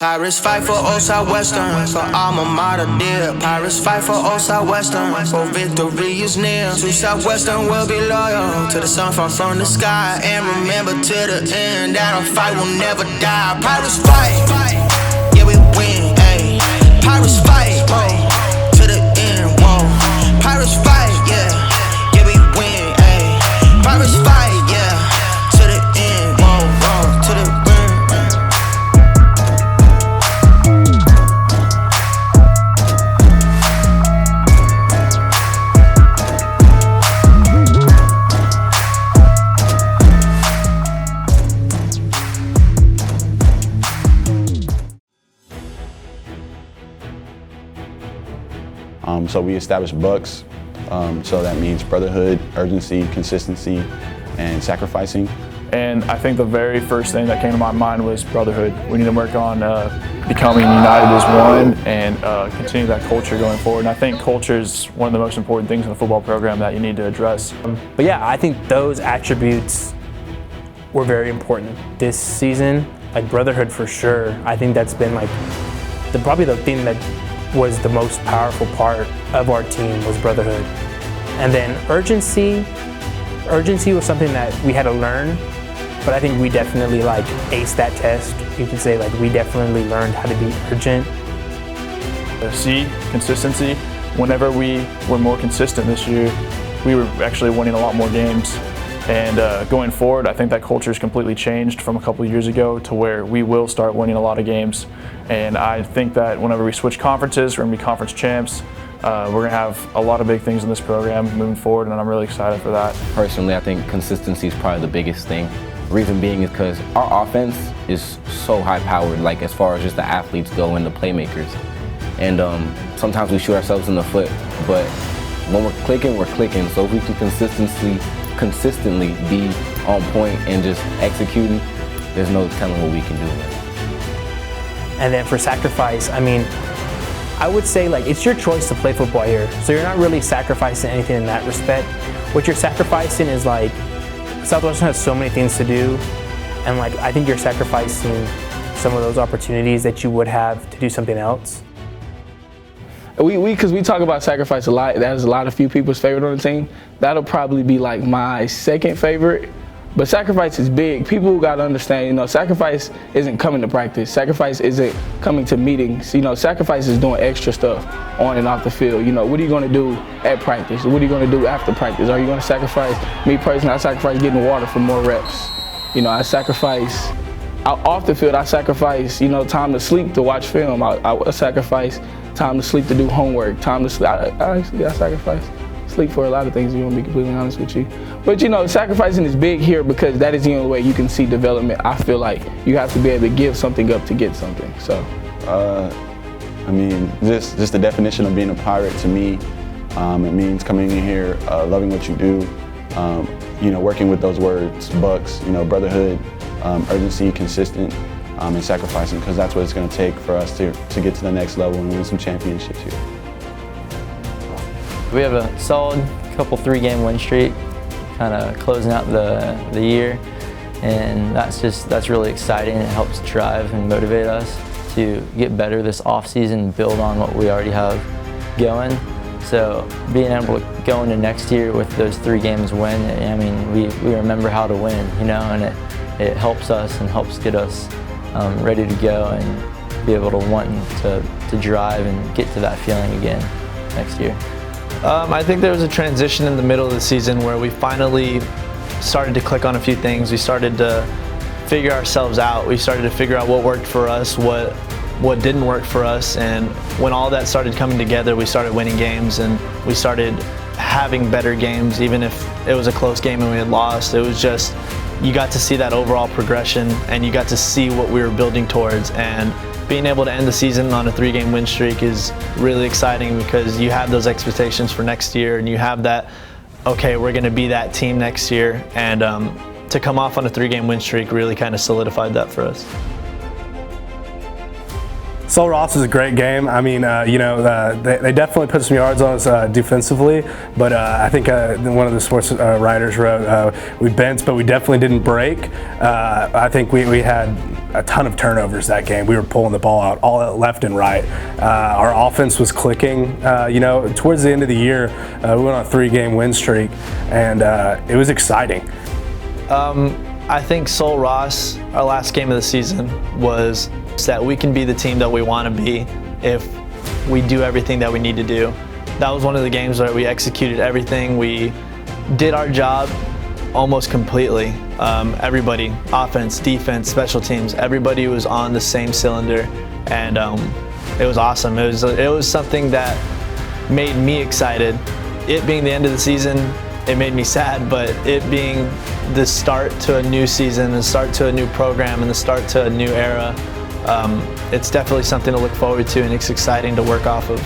Pirates fight for old Southwestern, for alma mater dear. Pirates fight for old Southwestern, for victory is near. To Southwestern will be loyal, to the sun from the sky. And remember to the end, that our fight will never die. Pirates fight, yeah we win, ayy. Pirates fight, whoa, to the end, whoa. Pirates fight, yeah we win, ayy. Pirates fight, yeah, to the end, whoa, whoa, to the end. So we established B.U.C.S. So that means brotherhood, urgency, consistency, and sacrificing. And I think the very first thing that came to my mind was brotherhood. We need to work on becoming united as one and continue that culture going forward. And I think culture is one of the most important things in the football program that you need to address. But yeah, I think those attributes were very important this season. Like brotherhood for sure. I think that's been like probably the thing that was the most powerful part of our team was brotherhood. And then urgency was something that we had to learn, but I think we definitely like aced that test. You could say like we definitely learned how to be urgent. C, consistency. Whenever we were more consistent this year, we were actually winning a lot more games. And going forward, I think that culture has completely changed from a couple of years ago to where we will start winning a lot of games. And I think that whenever we switch conferences, we're going to be conference champs. We're going to have a lot of big things in this program moving forward, and I'm really excited for that. Personally, I think consistency is probably the biggest thing. Reason being is because our offense is so high-powered, like as far as just the athletes go and the playmakers. And sometimes we shoot ourselves in the foot, but when we're clicking. So if we can consistently be on point and just executing, there's no telling what we can do. And then for sacrifice, I mean, I would say like it's your choice to play football here. So you're not really sacrificing anything in that respect. What you're sacrificing is like, Southwestern has so many things to do, and like I think you're sacrificing some of those opportunities that you would have to do something else. Because we talk about sacrifice a lot. That is a few people's favorite on the team. That'll probably be like my second favorite. But sacrifice is big. People got to understand, sacrifice isn't coming to practice. Sacrifice isn't coming to meetings. Sacrifice is doing extra stuff on and off the field. What are you going to do at practice? What are you going to do after practice? Are you going to sacrifice? Me personally, I sacrifice getting water for more reps. I sacrifice off the field. I sacrifice, time to sleep to watch film. I sacrifice time to sleep to do homework. Time to sleep. I sacrifice sleep for a lot of things, if you want to be completely honest with you. But sacrificing is big here because that is the only way you can see development. I feel like you have to be able to give something up to get something. So, I mean, just the definition of being a pirate to me, it means coming in here, loving what you do, working with those words, B.U.C.S, brotherhood, urgency, consistent, and sacrificing, because that's what it's going to take for us to get to the next level and win some championships here. We have a solid couple 3-game win streak, kind of closing out the year, and that's really exciting. It helps drive and motivate us to get better this offseason and build on what we already have going. So being able to go into next year with those 3 games win, I mean, we remember how to win, and it helps us and helps get us ready to go and be able to want to drive and get to that feeling again next year. I think there was a transition in the middle of the season where we finally started to click on a few things. We started to figure ourselves out. We started to figure out what worked for us, what didn't work for us, and when all that started coming together, we started winning games and we started having better games. Even if it was a close game and we had lost, it was just, you got to see that overall progression and you got to see what we were building towards. And being able to end the season on a 3-game win streak is really exciting because you have those expectations for next year and you have that, okay, we're going to be that team next year. And to come off on a 3-game win streak really kind of solidified that for us. Sul Ross was a great game. I mean, they definitely put some yards on us defensively, but I think one of the sports writers wrote, we bent, but we definitely didn't break. I think we had a ton of turnovers that game. We were pulling the ball out all left and right. Our offense was clicking. Towards the end of the year, we went on a 3-game win streak, and it was exciting. I think Sul Ross, our last game of the season, was that we can be the team that we want to be if we do everything that we need to do. That was one of the games where we executed everything. We did our job almost completely. Everybody, offense, defense, special teams, everybody was on the same cylinder, and it was awesome. It was something that made me excited. It being the end of the season, it made me sad, but it being the start to a new season, the start to a new program, and the start to a new era, it's definitely something to look forward to, and it's exciting to work off of.